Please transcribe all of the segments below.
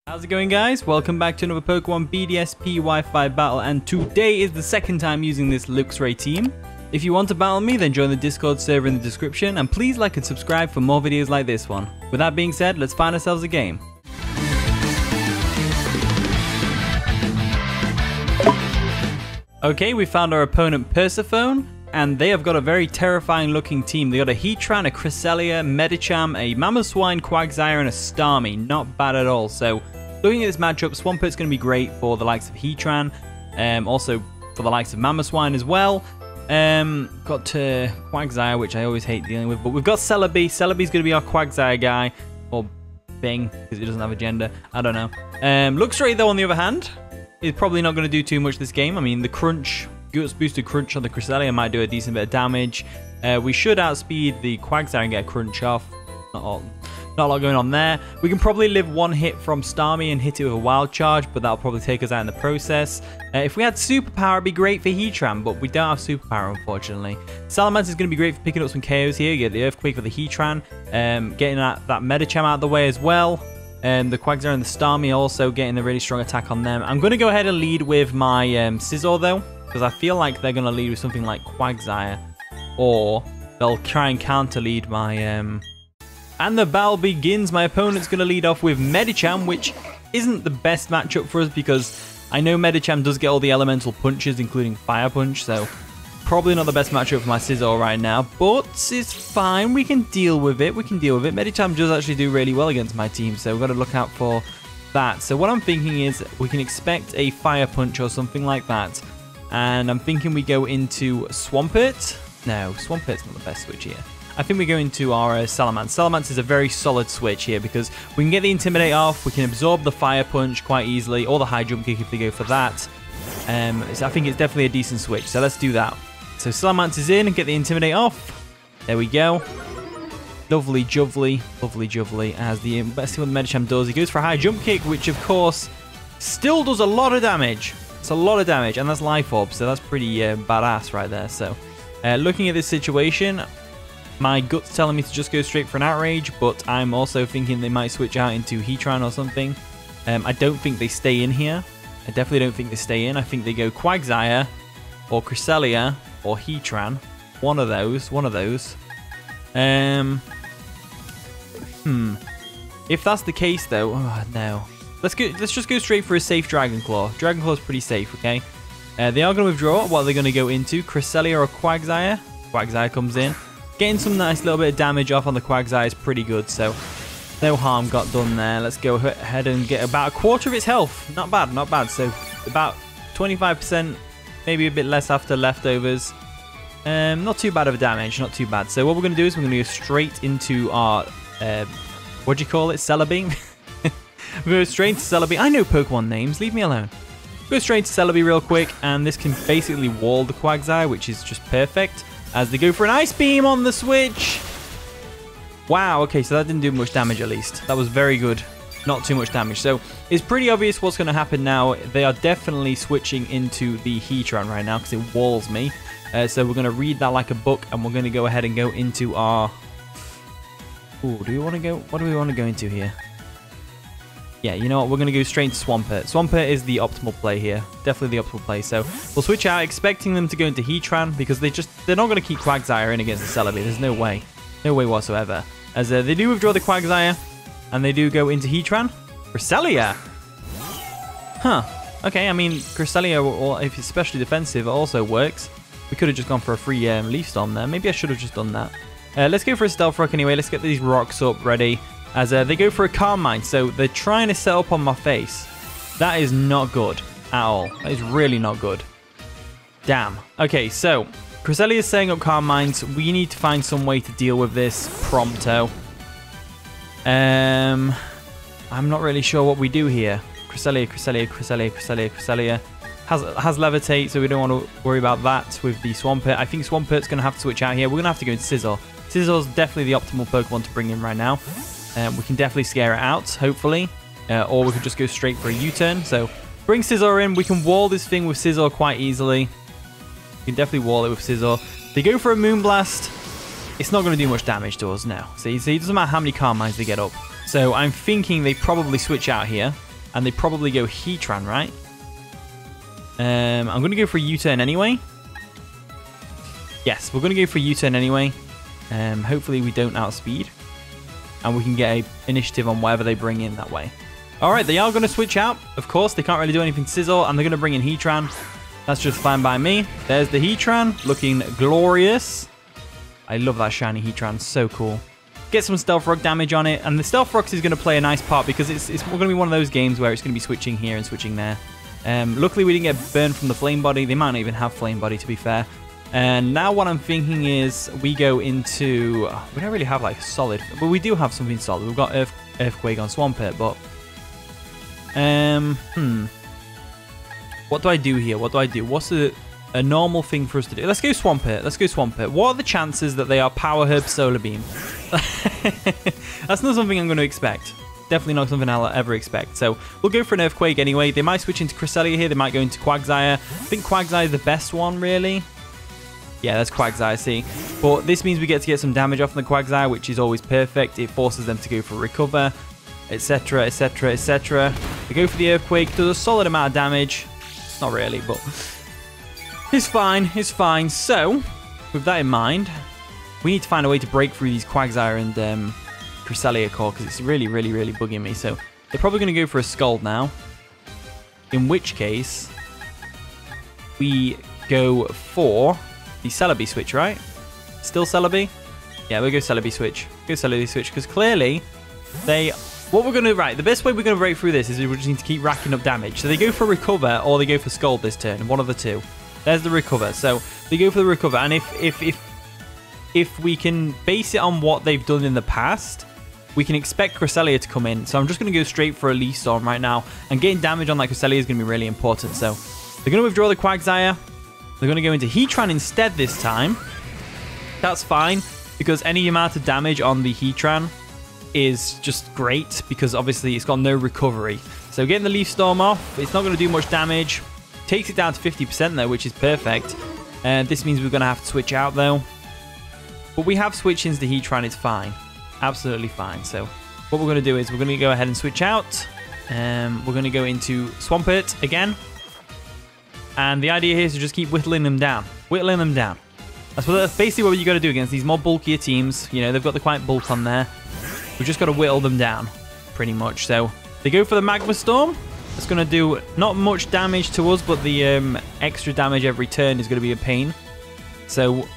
How's it going, guys? Welcome back to another Pokemon BDSP Wi-Fi battle, and today is the second time using this Luxray team. If you want to battle me, then join the Discord server in the description, and please like and subscribe for more videos like this one. With that being said, let's find ourselves a game. Okay, we found our opponent Persephone, and they have got a very terrifying looking team. They got a Heatran, a Cresselia, Medicham, a Mamoswine, Quagsire, and a Starmie. Not bad at all. So, looking at this matchup, Swampert's going to be great for the likes of Heatran, also for the likes of Mamoswine as well. Got Quagsire, which I always hate dealing with, but we've got Celebi. Celebi's going to be our Quagsire guy, or Bing, because it doesn't have a gender. I don't know. Luxray, though, on the other hand, is probably not going to do too much this game. I mean, the crunch, Guts boosted crunch on the Cresselia might do a decent bit of damage. We should outspeed the Quagsire and get a crunch off. Not a lot going on there. We can probably live one hit from Starmie and hit it with a wild charge, but that'll probably take us out in the process. If we had superpower, it'd be great for Heatran, but we don't have superpower, unfortunately. Salamence is going to be great for picking up some KOs here. You get the Earthquake for the Heatran, getting that Medicham out of the way as well. The Quagsire and the Starmie also getting a really strong attack on them. I'm going to go ahead and lead with my Scizor, though, because I feel like they're going to lead with something like Quagsire, or they'll try and counter lead my... And the battle begins. My opponent's going to lead off with Medicham, which isn't the best matchup for us because I know Medicham does get all the elemental punches, including Fire Punch, so probably not the best matchup for my Scizor right now, but it's fine. We can deal with it. Medicham does actually do really well against my team, so we've got to look out for that. So what I'm thinking is we can expect a Fire Punch or something like that, and I'm thinking we go into Swampert. No, Swampert's not the best switch here. I think we go into our Salamence. Salamence is a very solid switch here because we can get the Intimidate off, we can absorb the Fire Punch quite easily, or the High Jump Kick if they go for that. So I think it's definitely a decent switch, so let's do that. So Salamence is in and get the Intimidate off. There we go. Lovely jubbly, as the let's see what the Medicham does. He goes for a High Jump Kick, which of course still does a lot of damage. It's a lot of damage, and that's Life Orb, so that's pretty badass right there. So looking at this situation, my gut's telling me to just go straight for an Outrage, but I'm also thinking they might switch out into Heatran or something. I don't think they stay in here. I definitely don't think they stay in. I think they go Quagsire or Cresselia or Heatran. One of those. If that's the case, though, oh no. Let's just go straight for a safe Dragon Claw. Dragon Claw is pretty safe, okay? They are going to withdraw. What are they going to go into? Cresselia or Quagsire? Quagsire comes in. Getting some nice little bit of damage off on the Quagsire is pretty good, so no harm got done there. Let's go ahead and get about a quarter of its health. Not bad. So about 25%, maybe a bit less after leftovers. Not too bad of a damage, not too bad. So what we're going to do is we're going to go straight into our, what do you call it, Celebi? We're going to go straight into Celebi. I know Pokemon names, leave me alone. Go straight to Celebi real quick, and this can basically wall the Quagsire, which is just perfect. As they go for an Ice Beam on the switch. Wow, okay, so that didn't do much damage at least. That was very good. Not too much damage. So it's pretty obvious what's going to happen now. They are definitely switching into the Heatran right now because it walls me. So we're going to read that like a book, and we're going to go ahead and go into our... Ooh, do we want to go... What do we want to go into here? Yeah, you know what? We're going to go straight to Swampert. Swampert is the optimal play here. Definitely the optimal play. So we'll switch out, expecting them to go into Heatran because they're not going to keep Quagsire in against the Celebi. There's no way. No way whatsoever. As they do withdraw the Quagsire, and they do go into Heatran. Cresselia! Huh. Okay, I mean, Cresselia, or if it's especially defensive, it also works. We could have just gone for a free Leaf Storm there. Maybe I should have just done that. Let's go for a Stealth Rock anyway. Let's get these rocks up ready. As they go for a Calm Mind, so they're trying to set up on my face. That is not good at all. That is really not good. Damn. Okay, so Cresselia is setting up Calm Minds. We need to find some way to deal with this pronto. I'm not really sure what we do here. Cresselia has Levitate, so we don't want to worry about that with the Swampert. I think Swampert's going to have to switch out here. We're going to have to go into Scizor. Scizor's definitely the optimal Pokemon to bring in right now. We can definitely scare it out, hopefully. Or we could just go straight for a U-turn. So bring Scizor in. We can wall this thing with Scizor quite easily. We can definitely wall it with Scizor. They go for a Moonblast. It's not going to do much damage to us now. See, it doesn't matter how many Calm Minds they get up. So I'm thinking they probably switch out here. And they probably go Heatran, right? I'm going to go for a U-turn anyway. Yes, we're going to go for a U-turn anyway. Hopefully we don't outspeed. And we can get a initiative on whatever they bring in that way. Alright, they are going to switch out. Of course, they can't really do anything to Sizzle. And they're going to bring in Heatran. That's just fine by me. There's the Heatran, looking glorious. I love that shiny Heatran, so cool. Get some Stealth Rock damage on it, and the Stealth Rocks is going to play a nice part because it's going to be one of those games where it's going to be switching here and switching there. Luckily, we didn't get burned from the Flame Body. They might not even have Flame Body, to be fair. And now what I'm thinking is we go into... we don't really have like solid, but we do have something solid. We've got Earthquake on Swampert, but... what do I do here? What do I do? What's a normal thing for us to do? Let's go Swampert. Let's go Swampert. What are the chances that they are Power Herb Solar Beam? That's not something I'm going to expect. Definitely not something I'll ever expect. So we'll go for an Earthquake anyway. They might switch into Cresselia here. They might go into Quagsire. I think Quagsire is the best one, really. Yeah, that's Quagsire, see. But this means we get to get some damage off the Quagsire, which is always perfect. It forces them to go for Recover, etc, etc, etc. They go for the Earthquake. Does a solid amount of damage. Not really, but it's fine. It's fine. So, with that in mind, we need to find a way to break through these Quagsire and Cresselia core because it's really, really, really bugging me. So, they're probably going to go for a Scald now. In which case, we go for the Celebi switch, right? Still Celebi? Yeah, we'll go Celebi switch. Go Celebi switch because clearly they... What we're going to... Right, the best way we're going to break through this is we just need to keep racking up damage. So they go for Recover or they go for Scald this turn. One of the two. There's the Recover. So they go for the Recover. And if we can base it on what they've done in the past, we can expect Cresselia to come in. So I'm just going to go straight for a Leaf Storm right now. And getting damage on that Cresselia is going to be really important. So they're going to withdraw the Quagsire. They're going to go into Heatran instead this time. That's fine. Because any amount of damage on the Heatran is just great because obviously it's got no recovery. So getting the Leaf Storm off, it's not going to do much damage. Takes it down to 50% though, which is perfect. And this means we're going to have to switch out though. But we have switched into the Heatran, it's fine. Absolutely fine. So what we're going to do is we're going to go ahead and switch out. We're going to go into Swampert again. And the idea here is to just keep whittling them down. Whittling them down. That's basically what you got to do against these more bulkier teams. You know, they've got the quiet bulk on there. We've just got to whittle them down, pretty much. So they go for the Magma Storm. It's going to do not much damage to us, but the extra damage every turn is going to be a pain. So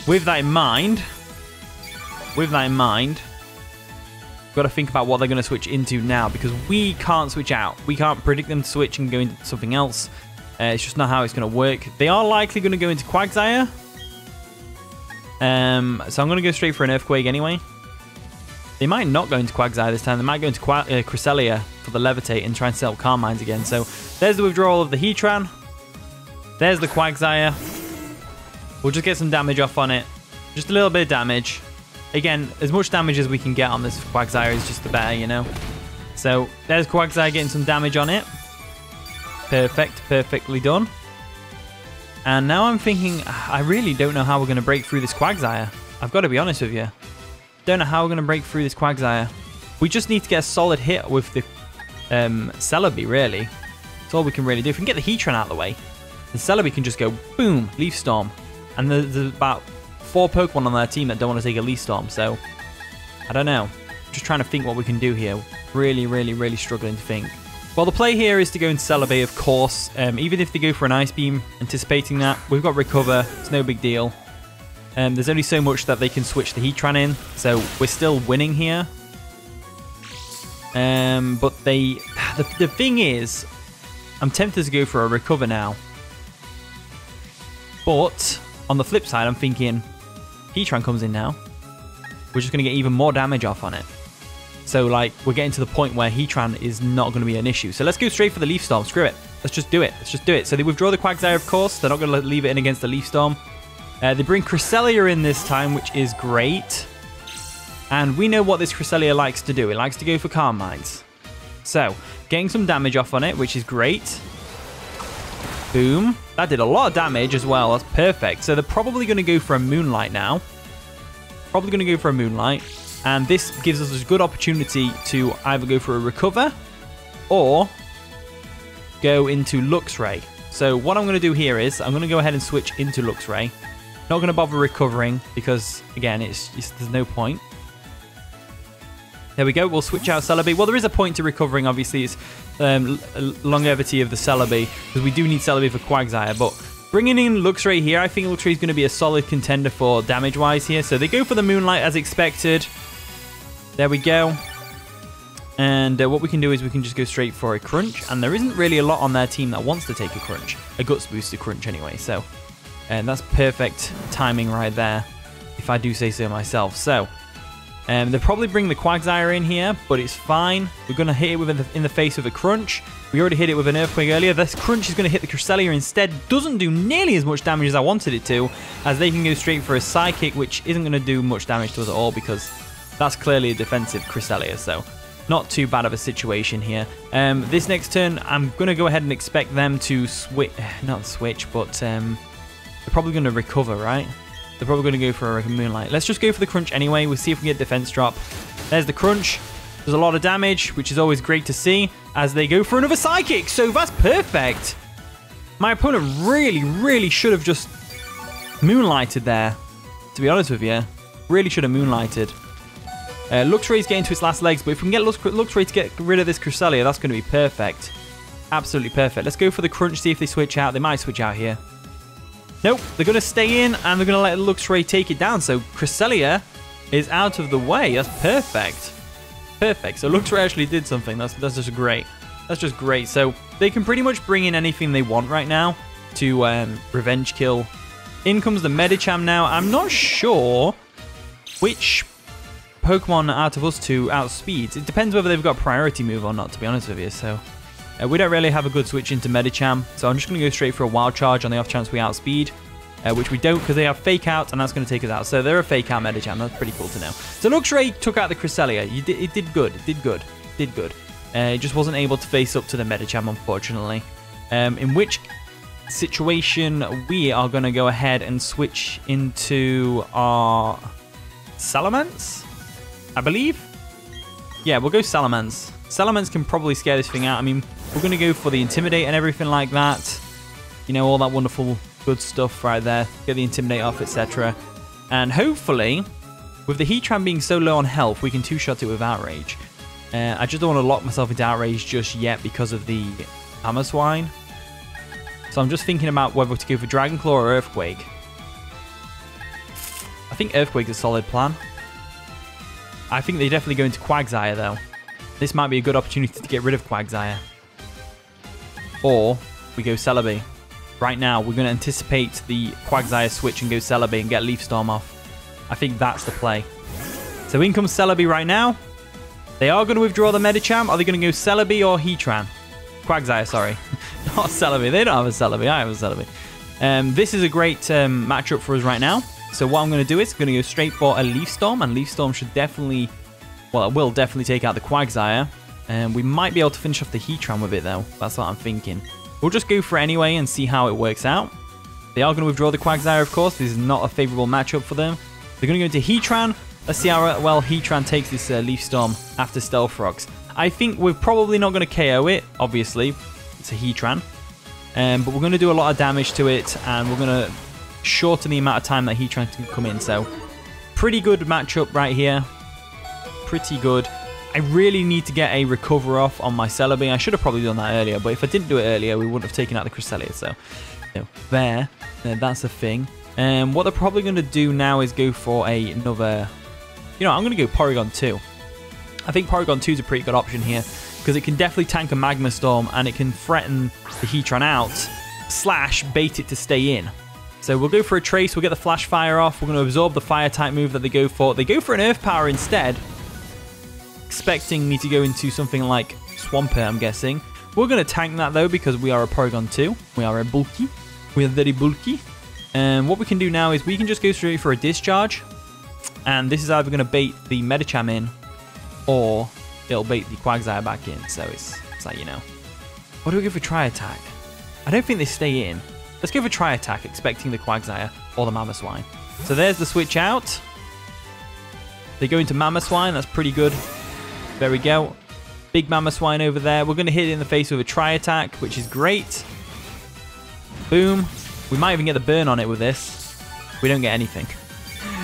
with that in mind, we've got to think about what they're going to switch into now because we can't switch out. We can't predict them to switch and go into something else. It's just not how it's going to work. They are likely going to go into Quagsire. So I'm going to go straight for an Earthquake anyway. They might not go into Quagsire this time. They might go into Cresselia for the Levitate and try and set up Carmines again. So there's the withdrawal of the Heatran. There's the Quagsire. We'll just get some damage off on it. Just a little bit of damage. Again, as much damage as we can get on this Quagsire is just the better, you know. So there's Quagsire getting some damage on it. Perfect. Perfectly done. And now I'm thinking, I really don't know how we're going to break through this Quagsire. I've got to be honest with you. Don't know how we're going to break through this Quagsire. We just need to get a solid hit with the Celebi, really. That's all we can really do. If we can get the Heatran out of the way, the Celebi can just go, boom, Leaf Storm. And there's about 4 Pokemon on their team that don't want to take a Leaf Storm, so I don't know. Just trying to think what we can do here. Really, really, really struggling to think. Well, the play here is to go into Celebi, of course. Even if they go for an Ice Beam, anticipating that. We've got Recover. It's no big deal. There's only so much that they can switch the Heatran in, so we're still winning here. But the thing is, I'm tempted to go for a Recover now. But on the flip side, I'm thinking Heatran comes in now. We're just going to get even more damage off on it. So, like, we're getting to the point where Heatran is not going to be an issue. So let's go straight for the Leaf Storm. Screw it. Let's just do it. Let's just do it. So they withdraw the Quagsire, of course. They're not going to leave it in against the Leaf Storm. They bring Cresselia in this time, which is great. And we know what this Cresselia likes to do. It likes to go for Carmines. So, getting some damage off on it, which is great. Boom. That did a lot of damage as well. That's perfect. So they're probably going to go for a Moonlight now. Probably going to go for a Moonlight. And this gives us a good opportunity to either go for a Recover or go into Luxray. So what I'm going to do here is I'm going to go ahead and switch into Luxray. Not going to bother recovering because, again, there's no point. There we go. We'll switch out Celebi. Well, there is a point to recovering, obviously. It's longevity of the Celebi, because we do need Celebi for Quagsire. But bringing in Luxray here, I think Luxray is going to be a solid contender for damage-wise here. So they go for the Moonlight as expected. There we go. And what we can do is we can just go straight for a Crunch. And there isn't really a lot on their team that wants to take a Crunch. A Guts Booster Crunch anyway. So and that's perfect timing right there, if I do say so myself. So they'll probably bring the Quagsire in here, but it's fine. We're going to hit it in the face with a Crunch. We already hit it with an Earthquake earlier. This Crunch is going to hit the Cresselia instead. Doesn't do nearly as much damage as I wanted it to, as they can go straight for a Psychic, which isn't going to do much damage to us at all, because that's clearly a defensive Cresselia. So not too bad of a situation here. This next turn, I'm going to go ahead and expect them to switch, but they're probably going to recover, right? They're probably going to go for a Moonlight. Let's just go for the Crunch anyway. We'll see if we get defense drop. There's the Crunch. There's a lot of damage, which is always great to see, as they go for another Psychic. So that's perfect. My opponent really should have just Moonlighted there, to be honest with you. Really should have Moonlighted. Luxray's getting to its last legs, but if we can get Luxray to get rid of this Cresselia, that's going to be perfect. Absolutely perfect. Let's go for the Crunch, see if they switch out. They might switch out here. Nope, they're going to stay in, and they're going to let Luxray take it down. So Cresselia is out of the way. That's perfect. Perfect. So Luxray actually did something. That's just great. That's just great. So they can pretty much bring in anything they want right now to revenge kill. In comes the Medicham now. I'm not sure which Pokemon out of us two outspeeds. It depends whether they've got priority move or not, to be honest with you. So we don't really have a good switch into Medicham, so I'm just going to go straight for a Wild Charge on the off chance we outspeed, which we don't because they have Fake Out, and that's going to take us out. So they're a Fake Out Medicham. That's pretty cool to know. So Luxray took out the Cresselia. It did good. It did good. Did good. It just wasn't able to face up to the Medicham, unfortunately. In which situation we are going to go ahead and switch into our Salamence, I believe. Yeah, we'll go Salamence. Salamence can probably scare this thing out. I mean, we're going to go for the Intimidate and everything like that. You know, all that wonderful good stuff right there. Get the Intimidate off, etc. And hopefully, with the Heatran being so low on health, we can two-shot it with Outrage. I just don't want to lock myself into Outrage just yet because of the Mamoswine. So I'm just thinking about whether to go for Dragon Claw or Earthquake. I think Earthquake's a solid plan. I think they definitely go into Quagsire, though. This might be a good opportunity to get rid of Quagsire. Or we go Celebi. Right now, we're going to anticipate the Quagsire switch and go Celebi and get Leaf Storm off. I think that's the play. So in comes Celebi right now. They are going to withdraw the Medicham. Are they going to go Celebi or Heatran? Quagsire, sorry. Not Celebi. They don't have a Celebi. I have a Celebi. This is a great matchup for us right now. So what I'm going to do is I'm going to go straight for a Leaf Storm. And Leaf Storm should definitely... Well, it will definitely take out the Quagsire. And we might be able to finish off the Heatran with it, though. That's what I'm thinking. We'll just go for it anyway and see how it works out. They are going to withdraw the Quagsire, of course. This is not a favorable matchup for them. They're going to go into Heatran. Let's see how well Heatran takes this Leaf Storm after Stealth Rocks. I think we're probably not going to KO it, obviously. It's a Heatran. But we're going to do a lot of damage to it, and we're going to shorten the amount of time that Heatran can come in. So, pretty good matchup right here. Pretty good. I really need to get a recover off on my Celebi. I should have probably done that earlier, but if I didn't do it earlier, we wouldn't have taken out the Cresselia. So, you know, that's a thing. What they're probably going to do now is go for another... You know, I'm going to go Porygon 2. I think Porygon 2 is a pretty good option here, because it can definitely tank a Magma Storm, and it can threaten the Heatran out, / bait it to stay in. So we'll go for a Trace, we'll get the Flash Fire off, we're going to absorb the Fire-type move that they go for. They go for an Earth Power instead, expecting me to go into something like Swampert, I'm guessing. We're going to tank that, though, because we are a Porygon 2. We are bulky. We are very bulky. And what we can do now is we can just go straight for a Discharge. And this is either going to bait the Medicham in, or it'll bait the Quagsire back in. So it's like, you know. What do we go for Tri-Attack? I don't think they stay in. Let's go for Tri-Attack, expecting the Quagsire or the Mamoswine. So there's the switch out. They go into Mamoswine. That's pretty good. There we go. Big Mamoswine over there. We're going to hit it in the face with a Tri-Attack, which is great. Boom. We might even get the burn on it with this. We don't get anything.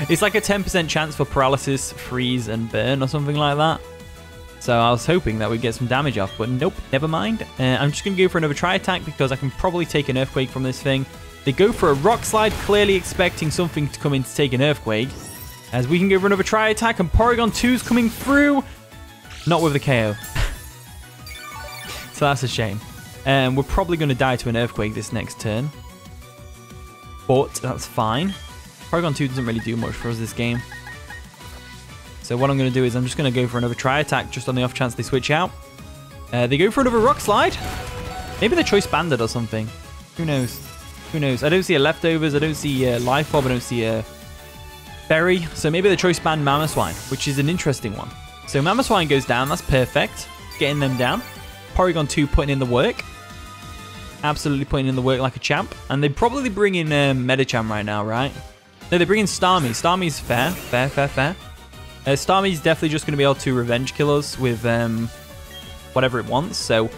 It's like a 10% chance for paralysis, freeze, and burn or something like that. So I was hoping that we'd get some damage off, but nope, never mind. I'm just going to go for another Tri-Attack because I can probably take an Earthquake from this thing. They go for a Rock Slide, clearly expecting something to come in to take an Earthquake. As we can go for another Tri-Attack, and Porygon 2's coming through. Not with the KO. So that's a shame. We're probably going to die to an Earthquake this next turn. But that's fine. Porygon 2 doesn't really do much for us this game. So what I'm going to do is I'm just going to go for another Tri-Attack just on the off chance they switch out. They go for another Rock Slide. Maybe they're Choice Banded or something. Who knows? Who knows? I don't see a Leftovers. I don't see Life Orb. I don't see a Berry. So maybe the Choice Band Mamoswine, which is an interesting one. So Mamoswine goes down. That's perfect. Getting them down. Porygon 2 putting in the work. Absolutely putting in the work like a champ. And they probably bring in Medicham right now, right? No, they bring in Starmie. Starmie's fair. Fair. Starmie's definitely just going to be able to revenge kill us with whatever it wants. So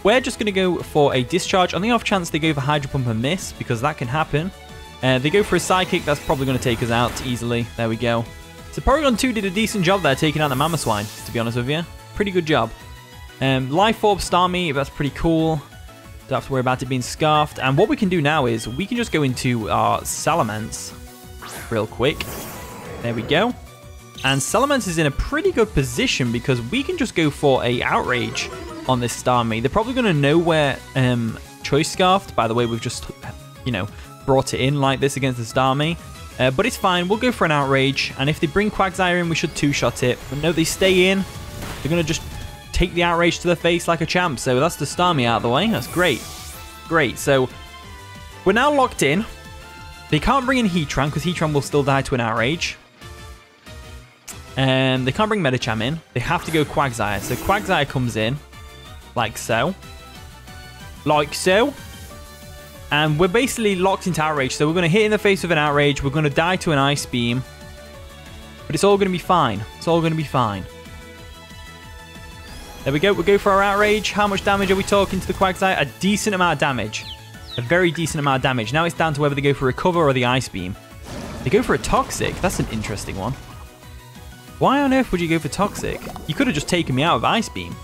we're just going to go for a Discharge. On the off chance they go for Hydro Pump and miss, because that can happen. They go for a Psychic. That's probably going to take us out easily. There we go. So Porygon 2 did a decent job there taking out the Mamoswine, to be honest with you. Pretty good job. Life Orb, Starmie, that's pretty cool. Don't have to worry about it being scarfed. And what we can do now is we can just go into our Salamence real quick. There we go. And Salamence is in a pretty good position because we can just go for a Outrage on this Starmie. They're probably going to know where Choice Scarfed. By the way, we've just, brought it in like this against the Starmie. But it's fine. We'll go for an Outrage. And if they bring Quagsire in, we should two-shot it. But no, they stay in. They're going to just take the Outrage to the face like a champ. So that's the Starmie out of the way. That's great. Great. So we're now locked in. They can't bring in Heatran because Heatran will still die to an Outrage. They can't bring Medicham in. They have to go Quagsire. So Quagsire comes in like so. Like so. And we're basically locked into Outrage. So we're going to hit in the face with an Outrage. We're going to die to an Ice Beam. But it's all going to be fine. It's all going to be fine. There we go. We'll go for our Outrage. How much damage are we talking to the Quagsire? A decent amount of damage. A very decent amount of damage. Now it's down to whether they go for Recover or the Ice Beam. They go for a Toxic. That's an interesting one. Why on earth would you go for Toxic? You could have just taken me out of Ice Beam.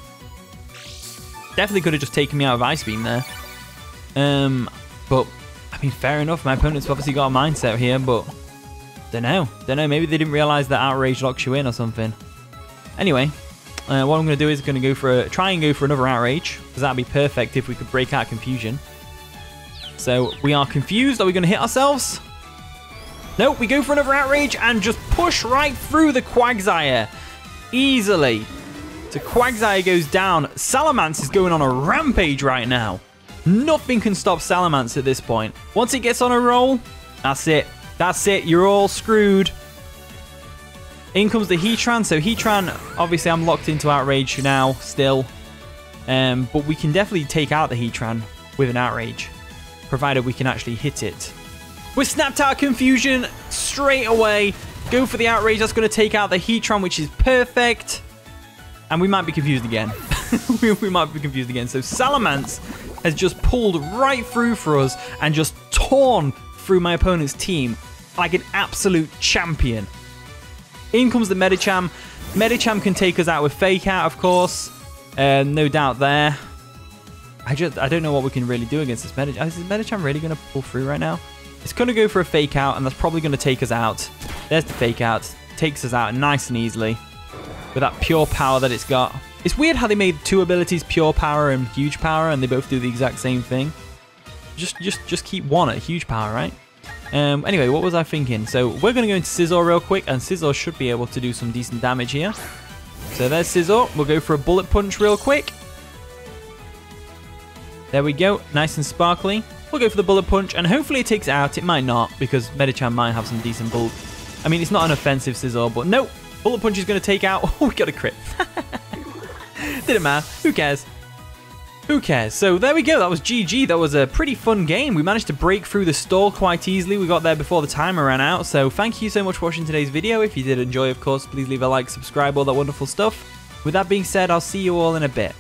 Definitely could have just taken me out of Ice Beam there. But, I mean, fair enough. My opponent's obviously got a mindset here, but don't know. Maybe they didn't realize that Outrage locks you in or something. Anyway, what I'm going to do is going to try and go for another Outrage, because that would be perfect if we could break out Confusion. So, we are confused. Are we going to hit ourselves? Nope, we go for another Outrage and just push right through the Quagsire. Easily. So Quagsire goes down. Salamence is going on a rampage right now. Nothing can stop Salamence at this point. Once it gets on a roll, that's it. That's it. You're all screwed. In comes the Heatran. So Heatran, obviously I'm locked into Outrage now still. But we can definitely take out the Heatran with an Outrage, provided we can actually hit it. We're snapped out of Confusion straight away. Go for the Outrage. That's going to take out the Heatran, which is perfect. And we might be confused again. we might be confused again. So Salamence has just pulled right through for us and just torn through my opponent's team like an absolute champion. In comes the Medicham. Medicham can take us out with Fake Out, of course. No doubt there. I don't know what we can really do against this Medicham. Is this Medicham really going to pull through right now? It's going to go for a Fake Out, and that's probably going to take us out. There's the Fake Out. Takes us out nice and easily with that pure power that it's got. It's weird how they made two abilities, Pure Power and Huge Power, and they both do the exact same thing. Just keep one at Huge Power, right? Anyway, what was I thinking? So we're going to go into Scizor real quick, and Scizor should be able to do some decent damage here. So there's Scizor. We'll go for a Bullet Punch real quick. There we go. Nice and sparkly. We'll go for the Bullet Punch, and hopefully it takes it out. It might not, because Medicham might have some decent bulk. I mean, it's not an offensive Scizor, but no. Bullet Punch is going to take out. Oh, we got a crit. Didn't matter. Who cares? Who cares? So there we go. That was GG. That was a pretty fun game. We managed to break through the stall quite easily. We got there before the timer ran out. So thank you so much for watching today's video. If you did enjoy, of course, please leave a like, subscribe, all that wonderful stuff. With that being said, I'll see you all in a bit.